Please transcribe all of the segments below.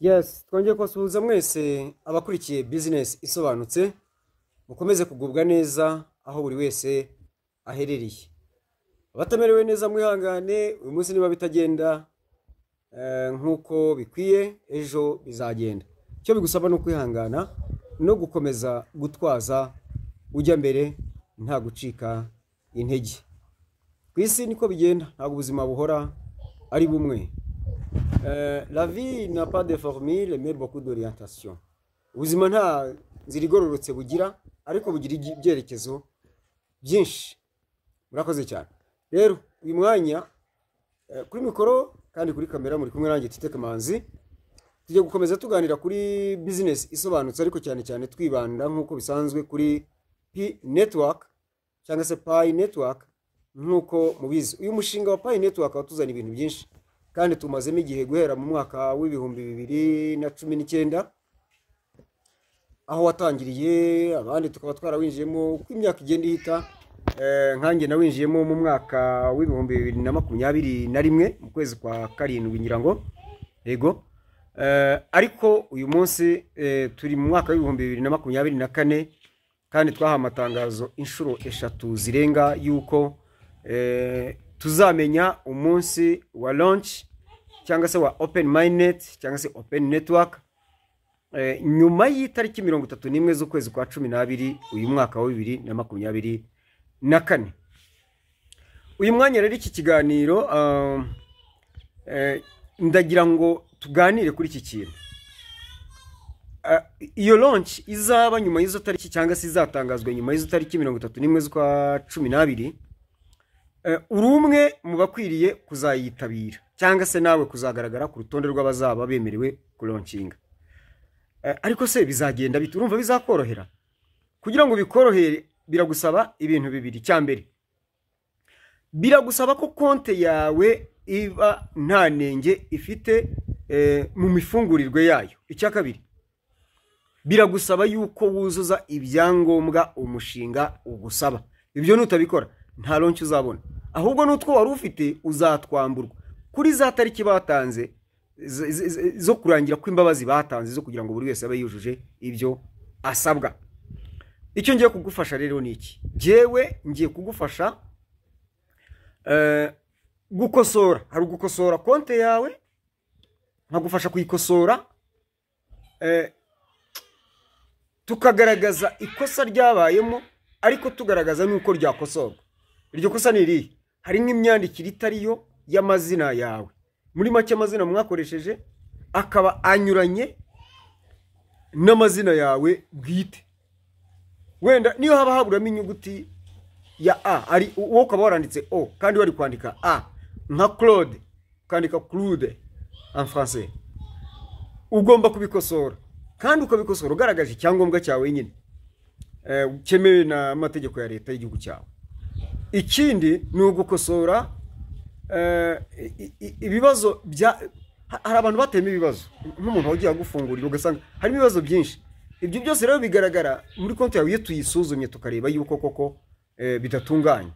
Yes, twongeye kubasuhuza mwese abakurikiye business isobanutse, mukomeze kugubwa neza aho buri wese aherereye. Abatamerewe neza mwihangane, uyu munsi niba bitagenda nkuko bikwiye, ejo bizagenda. Icyo bigusaba no kwihangana no gukomeza gutwaza ujya mbere nta gucika intege. Ku isi niko bigenda, ntabwo ubuzima buhora ari bumwe. La vie n'a pas de formule mais beaucoup d'orientation. Ubuzima nta nzira igororotse bugira, ariko bugira ibyerekezo byinshi. Murakoze cyane. Rero uyu mwanya kuri mikoro kandi kuri kamera muri kumwe nanjye Tite Kamanzi, tujye gukomeza tuganira kuri business isobanutse, ariko cyane cyane twibanda nkuko bisanzwe kuri Pi Network cyangwa se Pi Network nkuko mubizi. Uyu mushinga wa Pi Network watuzana ibintu byinshi, kandi tumazemo igihe guhera mu mwaka w'ibihumbi 2019 aho watangiriye, abandi tukaba twarawinjiyemo uko imyaka igenda ihita. Nkanjye nawinjiyemo mu mwaka w'ibihumbi 2021 mu kwezi kwa karindwi ngira ngo yego. Ariko uyu munsi turi mu mwaka w'ibihumbi 2024 kandi twaha amatangazo inshuro 3 zirenga yuko tuzamenya umunsi wa launch cyangwa se wa Open Mainnet cyangwa se Open Network nyuma y'itariki 31 z'ukwezi kwa 12 uyu mwaka wa 2024. Uyu mwanya rero iki kiganiro ndagira ngo tuganire kuri iki kintu. Iyo launch izaba nyuma y'izo tariki cyangwa se izatangazwa nyuma y'izo tariki 31 z'ukwa 12, urumwe mu bakwiriye kuzayitabira cyangwa se nawe kuzagaragara ku rutonde rw'abazaba bemerewe kulaunchinga. Ariko se bizagenda bite? Urumva bizakorohera? Kugira ngo bikorohere biragusaba ibintu bibiri. Cyambere, biragusaba ko konte yawe iba nta nenge ifite mu mifungurirwe yayo. Icya kabiri, biragusaba yuko wuzuza ibyangombwa umushinga ugusaba. Ibyo nutabikora nta launch uzabona, ahubwo n'utwo wari ufite uzatwamburwa kuri za tariki batanze zo kurangira kw'imbabazi batanze zo kugira ngo buri wese abe yujuje ibyo asabwa. Icyo ngiye kugufasha rero ni iki? Jewe ngiye kugufasha gukosora. Hari gukosora konte yawe, nkagufasha kuyikosora, tukagaragaza ikosa ryabayemo, ariko tugaragaza nuko ryakosorwa. Iryo kosa ni irihe? Hari nk'imyandikire itariyo y'amazina yawe. Muri make amazina mwakoresheje akaba anyuranye n'amazina yawe bwite. Wenda niyo haba haburamo inyuguti ya A, ari uwo ukaba waranditse O kandi wari kwandika A, nka Claude ukandika Claude en français, ugomba kubikosora. Kandi ukabikosora ugaragaje icyangombwa cyawe nyine cyemewe n'amategeko ya leta y'igihugu cyawe. Ikindi ni ugukosora ibibazo hari abantu batema ibibazo, nk'umuntu wagiye gufungurira ugasanga harimo ibibazo byinshi. Ibyo byose rero bigaragara muri konti yawe iyo tuyisuzumye tukareba yuko koko bidatunganye.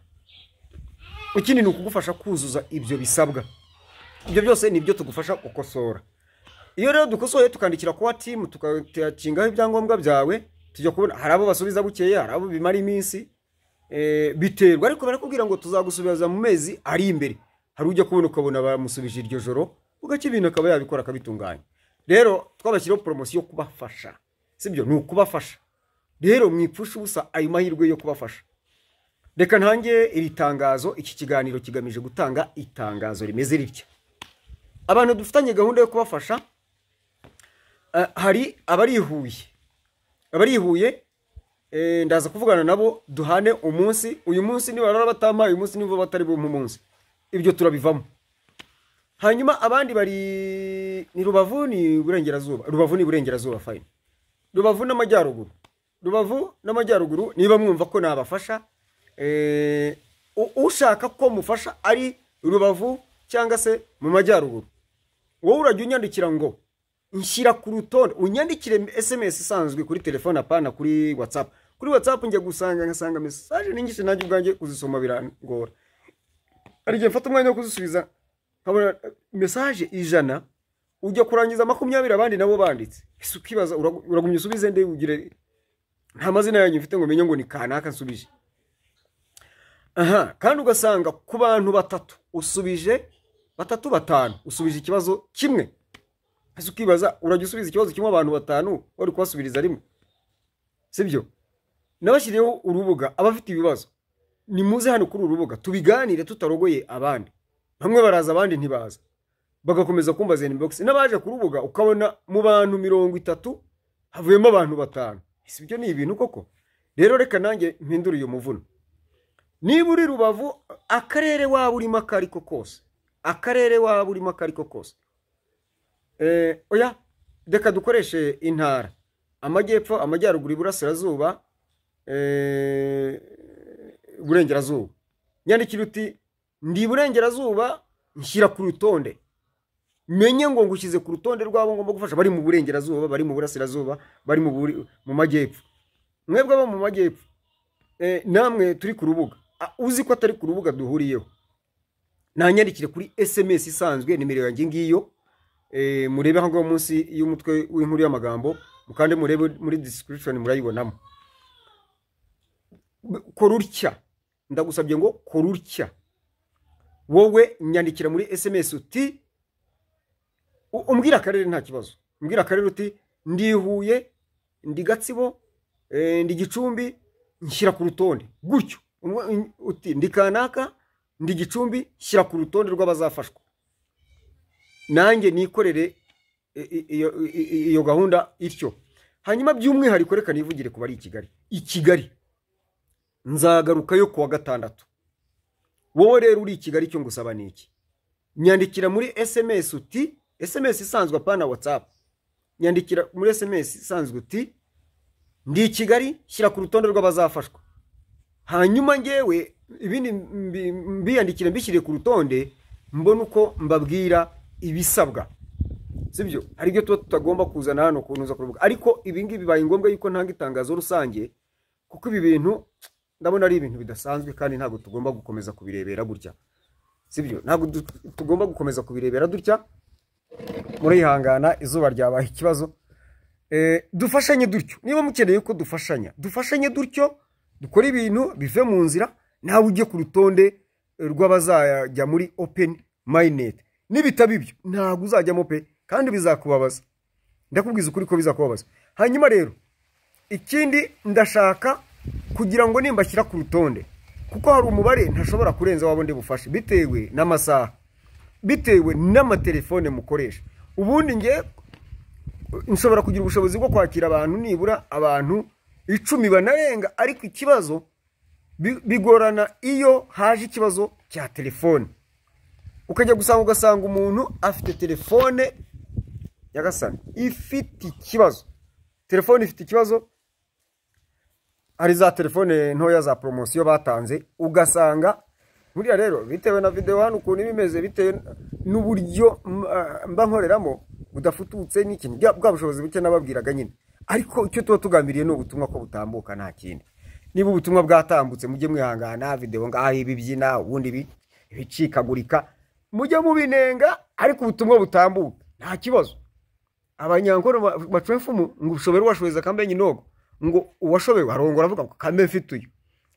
Ikindi ni ukugufasha kuzuza ibyo bisabwa. Ibyo byose ni byo tugufasha gukosora. Iyo rero dukosoye tukandikira kwa team tukakingaho ibyangombwa byawe, tujya kubona hari abo basubiza bukeye, hari abo bimara iminsi, biterwa. Ariko barakubwira ngo tuzagusubiza mu mezi ari imbere. Hari ujya kubona ukabona bamusubije iryo joro, ugake ibintu akaba yabikora akabitunganya. Rero twabashyiraho promotion yo kubafasha, sibyo? Ni ukubafasha. Rero mwipfusha ubusa ayo mahirwe yo kubafasha. Reka ntange iri tangazo. Iki kiganiro kigamije gutanga itangazo rimeze ritya. Abantu dufitanye gahunda yo kubafasha, hari abarihuye ndaza kuvugana nabo duhane umunsi. Uyu munsi niba barara batama, uyu munsi niba batari bo mu munsi, ibyo turabivamo. Hanyuma abandi bari ni Rubavu ni Burengerazuba. Rubavu ni Burengerazuba fine. Rubavu n'amajyaruguru. Rubavu n'amajyaruguru niba mwumva ko nabafasha, ushaka ko mufasha ari Rubavu cyangwa se mu majyaruguru, wowe urajya unyandikira ngo nshyira ku rutonde. Unyandikire SMS isanzwe kuri telefone, apana kuri WhatsApp. Kuri WhatsApp njye gusanga ngasanga message ningishe najye ubwanjye kuzisoma birangora. Ari gihe mfata umwanya wo kuzisubiza nkabona message 100 ujya kurangiza 20 abandi nabo banditse. Ese ukibaza uragumye usubize nde ugire nta mazina yanyu mfite ngo menye ngo ni kanaka nsubije. Aha, kandi ugasanga ku bantu batatu usubije batatu batanu usubije ikibazo kimwe. Ese ukibaza urajya usubiza ikibazo kimwe abantu batanu wari kubasubiriza rimwe. Sibyo? Nabashiriyeho urubuga abafite ibibazo. Ni muze hano kuri urubuga tubiganire tutarogoye abandi. Bamwe baraza abandi ntibaza. Bagakomeza kumbaza inbox. Nabaje ku rubuga ukabona mu bantu 30 havuyemo abantu batanu. Ese ibyo ni ibintu koko? Rero reka nanjye mpindura uyu muvuno. Niba uri Rubavu akarere waba urimo akariko kose. Akarere waba urimo akariko kose. Oya reka dukoreshe intara. Amajyepfo, amajyaruguru, iburasirazuba, burengerazuba. Nyandikira uti ndi burengerazuba nshyira ku rutonde. Menye ngo ngushyize ku rutonde rwabo ngomba gufasha bari mu burengerazuba, bari mu burasirazuba, bari mu majyepfo. Mwebwe abo mu majyepfo namwe turi ku rubuga. Uzi ko atari ku rubuga duhuriyeho. Nanyandikire kuri SMS isanzwe nimero yanjye ngiyo. Murebe aho munsi y'umutwe w'inkuru y'amagambo mukande murebe muri description murayibonamo. Korurya ndagusabye ngo korurya wowe nyandikira muri SMS uti umbwira akarere nta kibazo. Umbwira akarere uti ndihuye ndi Gatsibo ndi Gicumbi nshyira ku rutonde gutyo. Uti ndi kanaka ndi Gicumbi shyira ku rutonde rw'abazafashwa. Nanjye nikorere iyo gahunda ityo. Hanyuma by'umwihariko reka nivugire ku bari i Kigali. Nzagaruka yo kuwa gatandatu. Wowe rero uri i Kigali cyo ngusaba niki? Nyandikira muri SMS uti SMS isanzwe apana WhatsApp. Nyandikira muri SMS isanzwe uti ndi i Kigali shyira ku rutonde rw'abazafashwa. Hanyuma ngewe ibindi mbiyandikira mbishyire ku rutonde mbona uko mbabwira ibisabwa. Sibyo? Hari byo tutagomba kuzana hano kunuza kurubuga. Ariko ibingi bibaye ngombwa yuko ntanga itangazo rusange kuko ibi bintu ndabona ari ibintu bidasanzwe kandi ntago tugomba gukomeza kubirebera gutya. Sibyo? Ntago tugomba gukomeza kubirebera dutya. Muri ihangana izuba ryabaye ikibazo. Dufashanye dutyo. Niba mukeneye ko dufashanye dutyo dukora ibintu bive mu nzira nawe ujye ku rutonde rw'abazajya muri Open Minded. Nibitabibyo ntago uzajyamo pe kandi bizakubabaza. Ndakubwiza ukuri ko bizakubabaza. Hanyuma rero ikindi ndashaka kugira ngo nimbashyira ku rutonde kuko hari umubare ntashobora kurenza wabo ndi bufashe bitewe n'amasaha, bitewe n'amatelefone mukoresha. Ubundi nge nshobora kugira ubushobozi bwo kwakira abantu nibura abantu 10 banarenga, ariko ikibazo bigorana iyo haje ikibazo cya telefone. Ukajya ugasanga umuntu afite telefone yagasana ifite ikibazo. Telefone ifite ikibazo. Hari za telefone ntoya za promotion batanze ugasanga buriya rero bitewe na video hano ukuntu bimeze bitewe n'uburyo mba nkoreramo budafututse n'ikintu bwa bushobozi buke nababwiraga nyine. Ariko icyo tuba tugambiriye no ubutumwa ko butambuka nta kindi. Niba ubutumwa bwatambutse mujye mwihangana video ngaho ibibyina ubundi bicikagurika mujye mubinenga, ariko ubutumwa butambuka nta kibazo. Abanyankoro bacwefumu ngo ushobora washoboza kambenye nogo ngo uwashobewe arongora avuga ko kambe mfite uyu.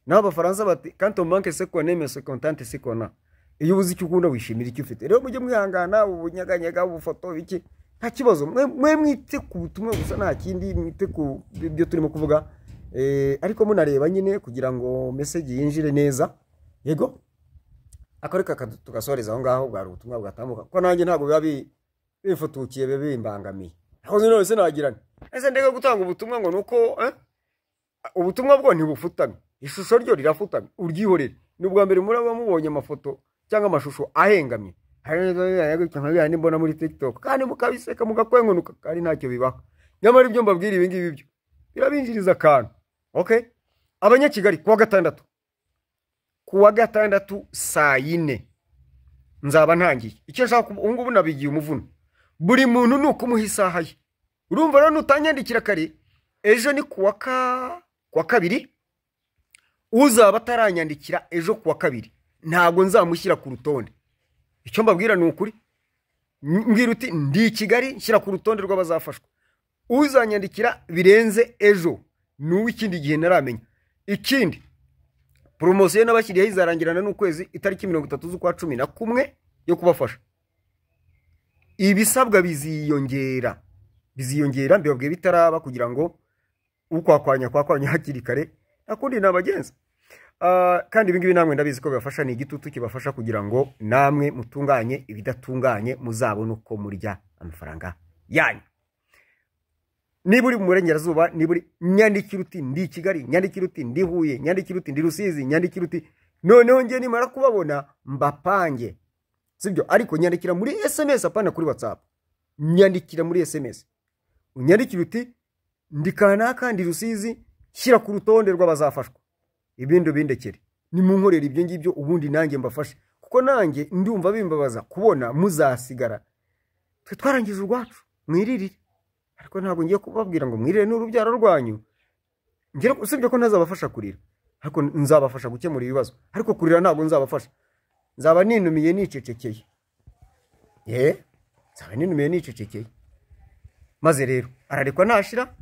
Naho abafaransa bati quand on manque ce qu'on aime c'est content ce qu'on a. Iyo uzi icyo ukunda wishimira icyo ufite. Rero mujye mwihangana ubunyaganyega ubufoto biki nta kibazo. Mwe mwite ku butumwa gusa nta kindi, mwite ku byo turimo kuvuga. Ariko munareba nyine kugira ngo message yinjire neza. Yego akareka tugasoreza aho ngaho bwa ubutumwa bwatamuka ko nanjye ntago biba bifutukiye bimbangamiye. Aho zino wese nagirana ese ndega gutanga ubutumwa ngo nuko ubutumwa bwo ntibufutamye, ishusho ryo rirafutamye uryihorere. Nubwo mbere muraba mubonye amafoto cyangwa amashusho ahengamye hari mbona muri TikTok kandi mukabiseka mugakwengunuka kandi ntacyo bibaho. Nyamara ibyo mbabwira ibi ngibi byo birabinjiriza akantu. Okay, abanyakigali kuwa gatandatu saa 4 nzaba ntangiye. Icyo nshaka ngubu nabigiye umuvuno. Buri muntu nuko umuha isaha ye. Urumva rero nutanyandikira kare ejo ni kuwa kabiri uzaba ataranyandikira ejo kuwa kabiri ntago nzamushyira ku rutonde. Icyo mbabwira ni ukuri mbwira uti ndi i Kigali nshyira ku rutonde rw'abazafashwa. Uzanyandikira birenze ejo n'uw'ikindi gihe naramenya. Ikindi poromosiyo n'abakiriya izarangirana n'ukwezi itariki 30 z'ukwa 11 yo kubafasha. Ibisabwa biziyongera mbibabwiye bitaraba kugira ngo ukwakwanya hakiri kare nakundi nabagenza. Kandi ibingibi namwe ndabizi ko bibafasha, ni igitutu kibafasha kugira ngo namwe mutunganye ibidatunganye muzabone uko murya amafaranga yanyu. Niba uri mu Burengerazuba, niba uri nyandikira uti ndi i Kigali, nyandikira uti ndi Huye, nyandikira uti ndi Rusizi, nyandikira uti noneho ngiye nimara kubabona mbapange. Sibyo? Ariko nyandikira muri SMS apana kuri WhatsApp. Nyandikira muri SMS. Unyandikira uti ndi kanaka ndi Rusizi, shyira ku rutonde rw'abazafashwa. Ibindi bindekere. Nimunkorera ibyo ngibyo ubundi nanjye mbafashe. Kuko nanjye ndumva bimbabaza kubona muzasigara. Twe twarangije urwacu, mwiririre. Ariko ntabwo ngiye kubabwira ngo mwirire n'urubyaro rwanyu. Ngira usibye ko ntazabafasha kurira. Ariko nzabafasha gukemura ibibazo. Ariko kurira ntabwo nzabafasha. Nzaba ninumiye nicecekeye. Nzaba ninumiye nicecekeye. Maze rero ararekwa nashira,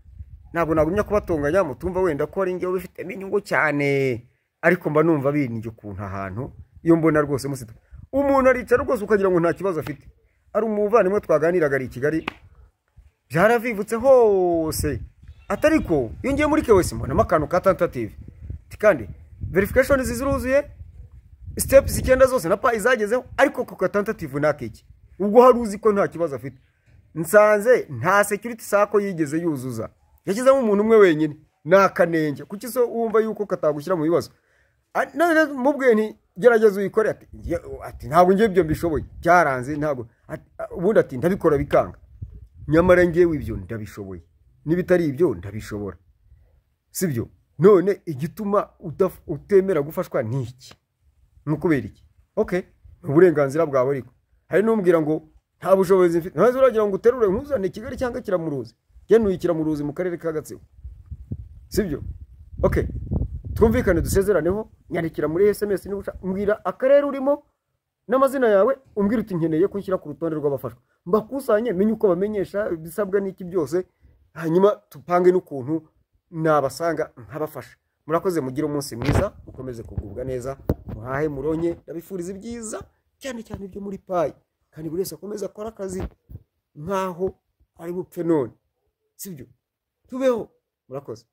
ntabwo nagumya kubatonganya mutumva wenda ko ari ngiye ubifitemo inyungu cyane, ariko mba numva binjye ukuntu ahantu iyo mbona rwose musita umuntu aricara rwose ukagira ngo nta kibazo afite. Ari umuvandimwe twaganiraga ari i Kigali, byaravivutse hose, atariko iyo ngiye muri KYC mbonamo akantu ka tentative kandi verification zizuruzuye, steps 9 zose na pa izagezeho, ariko ku ka tentative nakiki ubwo hari uzi ko nta kibazo afite. Nsanze nta security sako yigeze yuzuza, yashizemo umuntu umwe wenyine nakanenge. Kuki so wumva yuko katagushyira mu bibazo? None mubwiye nti gerageza uyikore, ati ntabwo ngiye byo mbishoboye, byaranze ntabwo, ubundi ati ndabikora bikanga. Nyamara ngewe ibyo ndabishoboye, nibitari ibyo ndabishobora. Sibyo? None igituma utemera gufashwa niki? Nukubera iki? Okay, uburenganzira bwawe ariko hari numbwira ngo nta bushobozi mfite. Ntazo uragira ngo uterure nkuzane Kigali cyangwa Kiramuruzi. Genuye Kiramuruzi mu karere ka Gatsibo. Sibyo? Okay. Twumvikane dusezeraneho, nyandikira muri SMS mbwira akarere urimo n'amazina yawe, umbwira uti nkeneye kunshyira ku rutonde rw'abafashwa. Mbakusanye menye uko bamenyesha bisabwa n'iki byose, hanyuma tupange n'ukuntu nabasanga nkabafasha. Murakoze, mugire umunsi mwiza, mukomeze kugubwa neza, muhahe muronye, ndabifuriza ibyiza cyane cyane ibyo muri payi. Kandi buri wese akomeza akora akazi nkaho ari bupfe none. Sibyo? Tubeho. Murakoze.